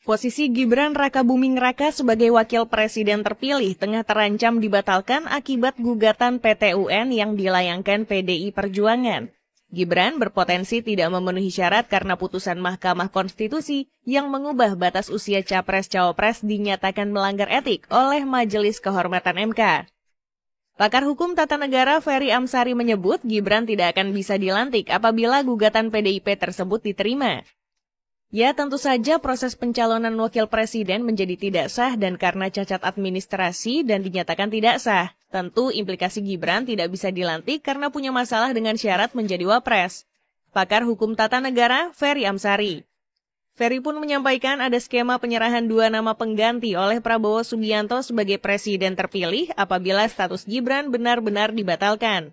Posisi Gibran Rakabuming Raka sebagai wakil presiden terpilih tengah terancam dibatalkan akibat gugatan PT UN yang dilayangkan PDI Perjuangan. Gibran berpotensi tidak memenuhi syarat karena putusan Mahkamah Konstitusi yang mengubah batas usia Capres-Cawapres dinyatakan melanggar etik oleh Majelis Kehormatan MK. Pakar Hukum Tata Negara Ferry Amsari menyebut Gibran tidak akan bisa dilantik apabila gugatan PDIP tersebut diterima. Ya, tentu saja proses pencalonan wakil presiden menjadi tidak sah dan karena cacat administrasi dan dinyatakan tidak sah. Tentu implikasi Gibran tidak bisa dilantik karena punya masalah dengan syarat menjadi wapres. Pakar Hukum Tata Negara Ferry Amsari. Ferry pun menyampaikan ada skema penyerahan 2 nama pengganti oleh Prabowo Subianto sebagai presiden terpilih apabila status Gibran benar-benar dibatalkan.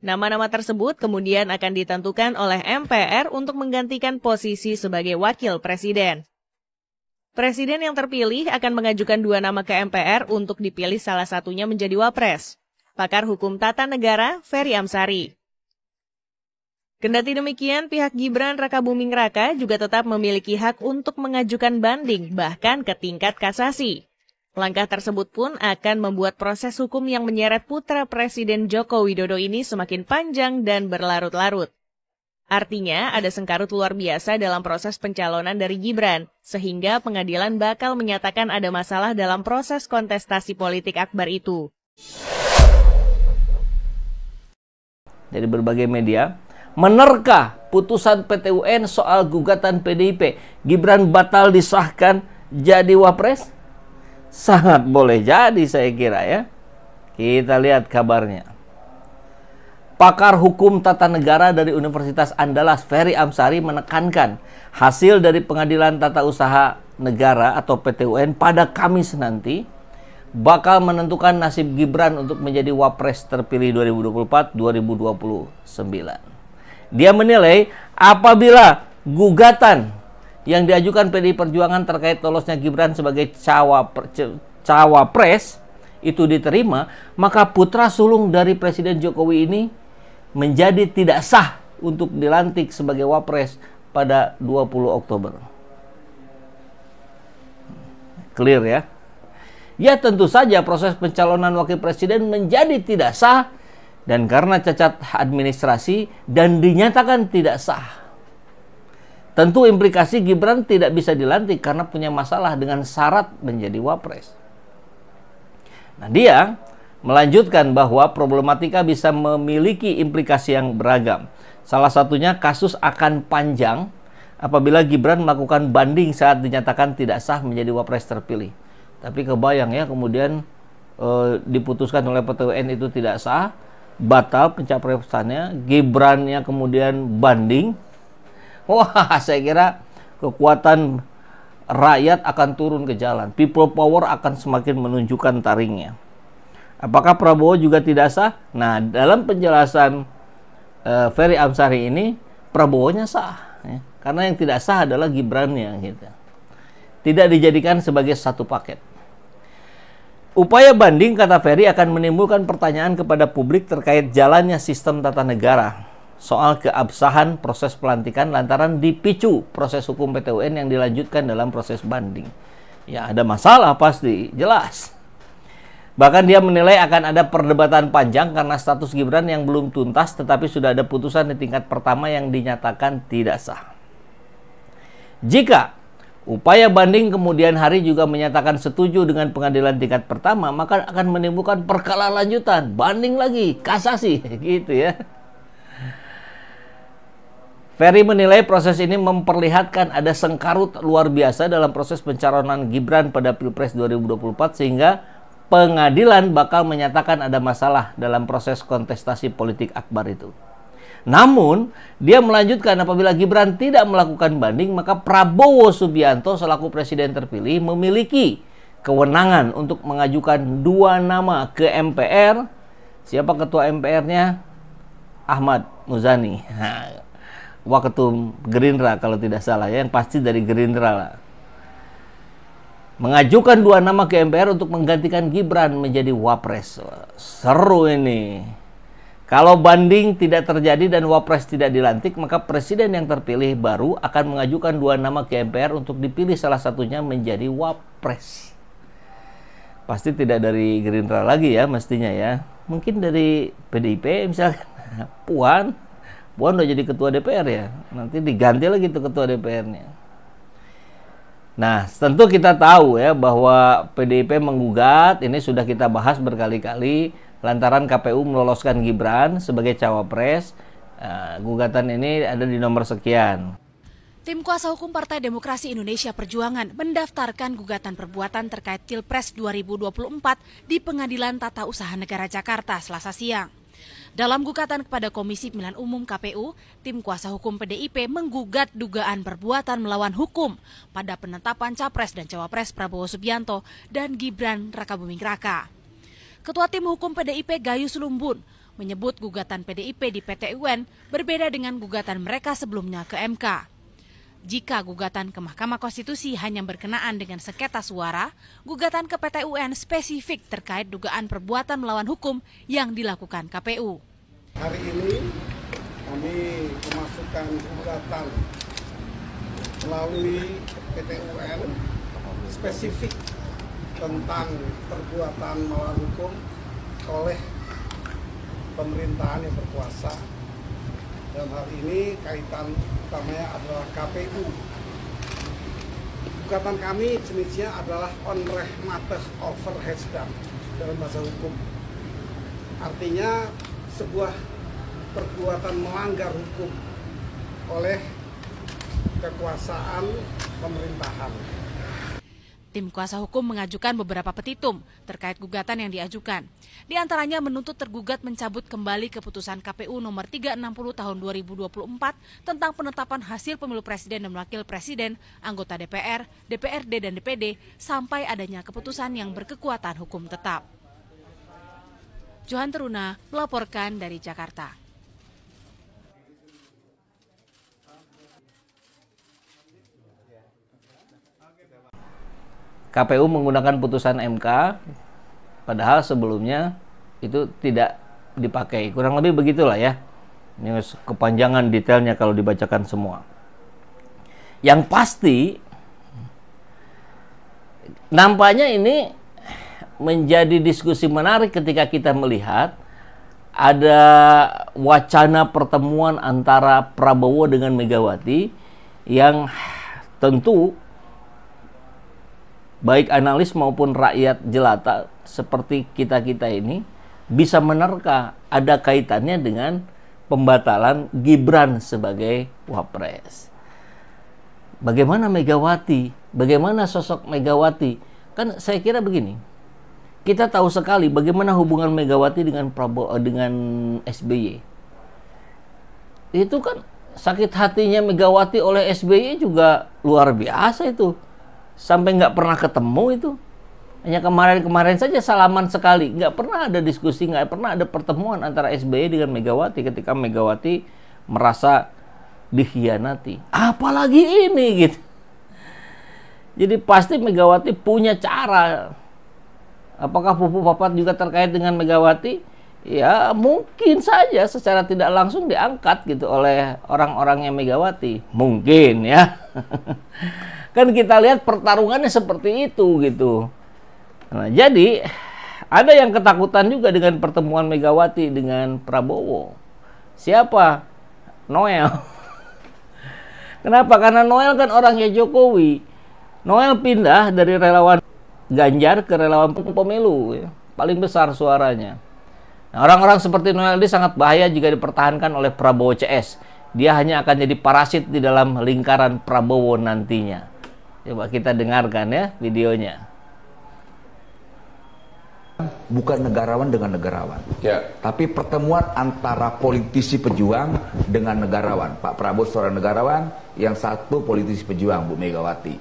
Nama-nama tersebut kemudian akan ditentukan oleh MPR untuk menggantikan posisi sebagai wakil presiden. Presiden yang terpilih akan mengajukan 2 nama ke MPR untuk dipilih salah satunya menjadi wapres. Pakar Hukum Tata Negara Ferry Amsari. Kendati demikian, pihak Gibran Rakabuming Raka juga tetap memiliki hak untuk mengajukan banding bahkan ke tingkat kasasi. Langkah tersebut pun akan membuat proses hukum yang menyeret putra Presiden Joko Widodo ini semakin panjang dan berlarut-larut. Artinya, ada sengkarut luar biasa dalam proses pencalonan dari Gibran, sehingga pengadilan bakal menyatakan ada masalah dalam proses kontestasi politik akbar itu. Dari berbagai media, menerka putusan PT UN soal gugatan PDIP, Gibran batal disahkan jadi wapres? Sangat boleh jadi saya kira ya. Kita lihat kabarnya. Pakar Hukum Tata Negara dari Universitas Andalas Ferry Amsari menekankan hasil dari Pengadilan Tata Usaha Negara atau PT UN pada Kamis nanti bakal menentukan nasib Gibran untuk menjadi wapres terpilih 2024-2029. Dia menilai apabila gugatan yang diajukan PDI Perjuangan terkait lolosnya Gibran sebagai cawapres itu diterima, maka putra sulung dari Presiden Jokowi ini menjadi tidak sah untuk dilantik sebagai wapres pada 20 Oktober. Clear ya? Ya tentu saja proses pencalonan wakil presiden menjadi tidak sah dan karena cacat administrasi dan dinyatakan tidak sah. Tentu implikasi Gibran tidak bisa dilantik karena punya masalah dengan syarat menjadi wapres. Nah, dia melanjutkan bahwa problematika bisa memiliki implikasi yang beragam. Salah satunya kasus akan panjang apabila Gibran melakukan banding saat dinyatakan tidak sah menjadi wapres terpilih. Tapi kebayang ya kemudian diputuskan oleh PT UN itu tidak sah, batal pencapresannya, Gibrannya kemudian banding. Wah, saya kira kekuatan rakyat akan turun ke jalan. People power akan semakin menunjukkan taringnya. Apakah Prabowo juga tidak sah? Nah, dalam penjelasan Ferry Amsari ini, Prabowo-nya sah. Ya. Karena yang tidak sah adalah Gibrannya. Gitu. Tidak dijadikan sebagai satu paket. Upaya banding, kata Ferry, akan menimbulkan pertanyaan kepada publik terkait jalannya sistem tata negara. Soal keabsahan proses pelantikan lantaran dipicu proses hukum PT UN yang dilanjutkan dalam proses banding. Ya ada masalah pasti, jelas. Bahkan dia menilai akan ada perdebatan panjang karena status Gibran yang belum tuntas tetapi sudah ada putusan di tingkat pertama yang dinyatakan tidak sah. Jika upaya banding kemudian hari juga menyatakan setuju dengan pengadilan tingkat pertama, maka akan menimbulkan perkara lanjutan, banding lagi, kasasi, gitu ya. Ferry menilai proses ini memperlihatkan ada sengkarut luar biasa dalam proses pencalonan Gibran pada Pilpres 2024 sehingga pengadilan bakal menyatakan ada masalah dalam proses kontestasi politik akbar itu. Namun, dia melanjutkan apabila Gibran tidak melakukan banding, maka Prabowo Subianto selaku presiden terpilih memiliki kewenangan untuk mengajukan 2 nama ke MPR. Siapa ketua MPR-nya? Ahmad Muzani. Waketum Gerindra kalau tidak salah ya, yang pasti dari Gerindra lah. Mengajukan 2 nama ke MPR untuk menggantikan Gibran menjadi wapres. Seru ini. Kalau banding tidak terjadi dan Wapres tidak dilantik, maka presiden yang terpilih baru akan mengajukan 2 nama ke MPR untuk dipilih salah satunya menjadi Wapres. Pasti tidak dari Gerindra lagi ya mestinya ya. Mungkin dari PDIP misalkan. Puan udah jadi ketua DPR ya. Nanti diganti lagi tuh ketua DPR-nya. Nah, tentu kita tahu ya bahwa PDIP menggugat, ini sudah kita bahas berkali-kali, lantaran KPU meloloskan Gibran sebagai cawapres. Gugatan ini ada di nomor sekian. Tim kuasa hukum Partai Demokrasi Indonesia Perjuangan mendaftarkan gugatan perbuatan terkait Pilpres 2024 di Pengadilan Tata Usaha Negara Jakarta Selasa siang. Dalam gugatan kepada Komisi Pemilihan Umum KPU, tim kuasa hukum PDIP menggugat dugaan perbuatan melawan hukum pada penetapan Capres dan Cawapres Prabowo Subianto dan Gibran Rakabuming Raka. Ketua Tim Hukum PDIP Gayus Lumbun menyebut gugatan PDIP di PT UN berbeda dengan gugatan mereka sebelumnya ke MK. Jika gugatan ke Mahkamah Konstitusi hanya berkenaan dengan sengketa suara, gugatan ke PT UN spesifik terkait dugaan perbuatan melawan hukum yang dilakukan KPU. Hari ini kami memasukkan gugatan melalui PT UN spesifik tentang perbuatan melawan hukum oleh pemerintahan yang berkuasa. Dalam hal ini kaitan utamanya adalah KPU. Gugatan kami jenisnya adalah onrechtmatig overheidsdam dalam bahasa hukum. Artinya sebuah perbuatan melanggar hukum oleh kekuasaan pemerintahan. Tim kuasa hukum mengajukan beberapa petitum terkait gugatan yang diajukan. Di antaranya menuntut tergugat mencabut kembali keputusan KPU nomor 360 tahun 2024 tentang penetapan hasil pemilu presiden dan wakil presiden, anggota DPR, DPRD, dan DPD sampai adanya keputusan yang berkekuatan hukum tetap. Johan Teruna melaporkan dari Jakarta. KPU menggunakan putusan MK, padahal sebelumnya itu tidak dipakai. Kurang lebih begitulah ya. Ini kepanjangan detailnya kalau dibacakan semua. Yang pasti, nampaknya ini menjadi diskusi menarik ketika kita melihat ada wacana pertemuan antara Prabowo dengan Megawati yang tentu baik analis maupun rakyat jelata seperti kita-kita ini bisa menerka ada kaitannya dengan pembatalan Gibran sebagai Wapres. Bagaimana Megawati? Bagaimana sosok Megawati? Kan saya kira begini. Kita tahu sekali bagaimana hubungan Megawati dengan Prabowo dengan SBY. Itu kan sakit hatinya Megawati oleh SBY juga luar biasa itu. Sampai nggak pernah ketemu itu. Hanya kemarin-kemarin saja salaman sekali. Nggak pernah ada diskusi, nggak pernah ada pertemuan antara SBY dengan Megawati ketika Megawati merasa dikhianati. Apalagi ini gitu. Jadi pasti Megawati punya cara. Apakah Pupu Papat juga terkait dengan Megawati? Ya mungkin saja secara tidak langsung diangkat gitu oleh orang-orangnya Megawati. Mungkin ya. Kan kita lihat pertarungannya seperti itu gitu. Nah, jadi ada yang ketakutan juga dengan pertemuan Megawati dengan Prabowo. Siapa? Noel. Kenapa? Karena Noel kan orangnya Jokowi. Noel pindah dari relawan Ganjar ke relawan pemilu, ya. Paling besar suaranya. Nah, orang-orang seperti Noel ini sangat bahaya jika dipertahankan oleh Prabowo CS. Dia hanya akan jadi parasit di dalam lingkaran Prabowo nantinya. Coba kita dengarkan ya videonya. Bukan negarawan dengan negarawan, ya. Tapi pertemuan antara politisi pejuang dengan negarawan. Pak Prabowo seorang negarawan, yang satu politisi pejuang, Bu Megawati.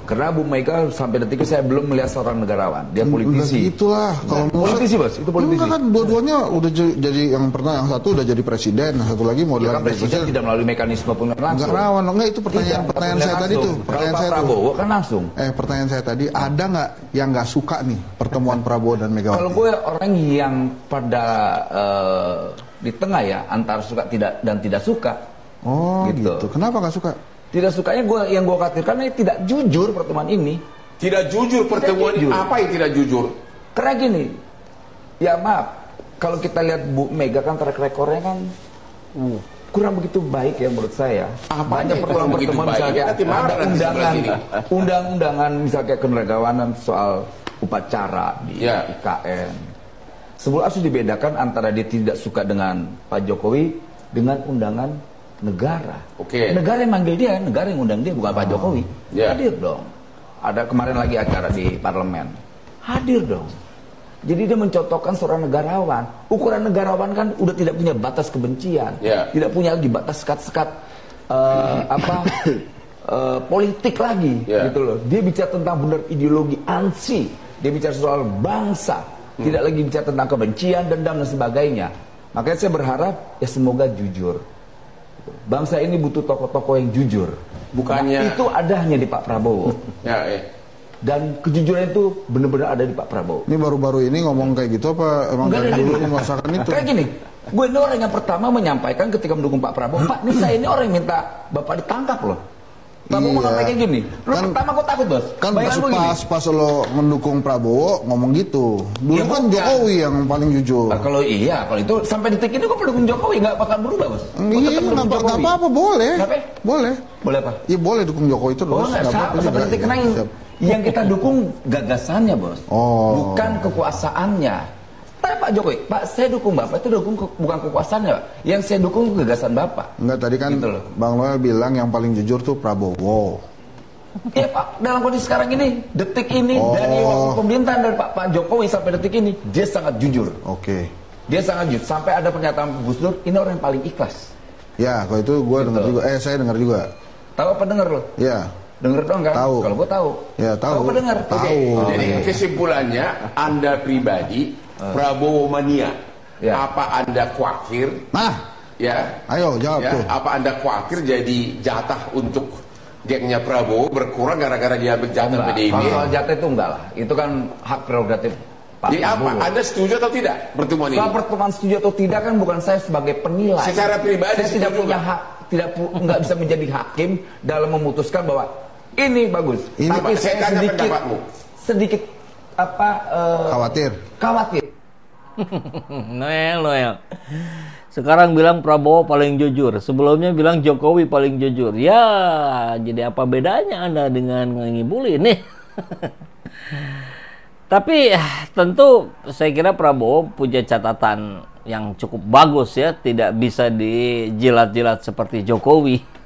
Karena Bu Mega sampai detik ini saya belum melihat seorang negarawan. Dia politisi. Itulah kalau politisi, Bos. Itu politisi. Enggak kan dua-duanya udah jadi yang satu udah jadi presiden, yang satu lagi mau Ya kan presiden tidak melalui mekanisme pemilihan langsung. Negarawan, enggak itu pertanyaan saya tadi tuh. Pertanyaan Kalau saya Pak Prabowo kan langsung. Pertanyaan saya tadi, ada nggak yang nggak suka nih pertemuan Prabowo dan Megawati? Kalau gue orang yang pada di tengah ya, antara suka tidak dan tidak suka. Oh gitu. Kenapa nggak suka? Tidak sukanya yang gue khawatirkan ini tidak jujur pertemuan ini. Tidak jujur pertemuan ini. Apa yang tidak jujur? Karena gini, ya maaf, kalau kita lihat Bu Mega kan track recordnya kan kurang begitu baik ya menurut saya. Banyak pertemuan misalnya ada undang-undangan misalnya kenegarawanan soal upacara di IKN. Sebelum harus dibedakan antara dia tidak suka dengan Pak Jokowi dengan undangan negara. Negara yang manggil dia, negara yang undang dia, bukan Pak Jokowi. Hadir dong. Ada kemarin lagi acara di parlemen. Hadir dong. Jadi dia mencontohkan seorang negarawan. Ukuran negarawan kan udah tidak punya batas kebencian, tidak punya lagi batas sekat-sekat politik lagi, gitu loh. Dia bicara tentang benar ideologi ansi. Dia bicara soal bangsa, tidak lagi bicara tentang kebencian, dendam dan sebagainya. Makanya saya berharap ya semoga jujur. Bangsa ini butuh tokoh-tokoh yang jujur. Bukannya itu ada hanya di Pak Prabowo. Dan kejujuran itu benar-benar ada di Pak Prabowo. Ini baru-baru ini ngomong kayak gitu apa emang dari dulu merasakan itu? Kayak gini, gue ini orang yang pertama menyampaikan ketika mendukung Pak Prabowo, Pak, ini saya ini orang yang minta Bapak ditangkap loh. Prabowo ngomong kayak gini, lu kan, pertama kok takut, Bos? Kan pas lo mendukung Prabowo ngomong gitu. Dulu kan Jokowi yang paling jujur. Kalau itu sampai detik ini gue pendukung Jokowi, nggak bakal berubah, Bos. Iya, nggak apa-apa, boleh. Boleh. Boleh apa? Iya boleh dukung Jokowi terus. Sampai detik karena yang kita dukung gagasannya, Bos. Bukan kekuasaannya. Tanya Pak Jokowi, Pak, saya dukung Bapak itu bukan kekuasaannya, Pak. Yang saya dukung gagasan Bapak. Enggak, tadi kan gitu, Bang Noel bilang yang paling jujur tuh Prabowo. Iya Pak, dalam kondisi sekarang ini, detik ini, dari waktu pemerintahan dari Pak Jokowi sampai detik ini, dia sangat jujur. Dia sangat jujur. Sampai ada pernyataan Gus Dur, ini orang yang paling ikhlas. Ya, kalau itu gue dengar juga. Saya dengar juga. Tahu apa dengar lo? Iya. Dengar dong kan? Tahu. Kalau gue tahu. Ya, tahu. Apa dengar? Tahu. Jadi kesimpulannya, Anda pribadi Prabowo mania. Apa Anda khawatir? Ayo jawab tuh. Apa Anda khawatir jadi jatah untuk gengnya Prabowo berkurang gara-gara dia berjatah PDIP? Kalau jatah itu enggak lah. Itu kan hak prerogatif Pak Jadi Prabowo. apa? Anda setuju atau tidak pertemuan ini? Kalau pertemuan setuju atau tidak kan bukan saya sebagai penilai. Secara pribadi saya tidak punya hak, nggak bisa menjadi hakim dalam memutuskan bahwa ini bagus. Ini tapi saya tanya pendapatmu. Sedikit khawatir. Noel. Sekarang bilang Prabowo paling jujur. Sebelumnya bilang Jokowi paling jujur. Ya, jadi apa bedanya Anda dengan ngibulin nih? Tapi tentu saya kira Prabowo punya catatan yang cukup bagus ya. Tidak bisa dijilat-jilat seperti Jokowi.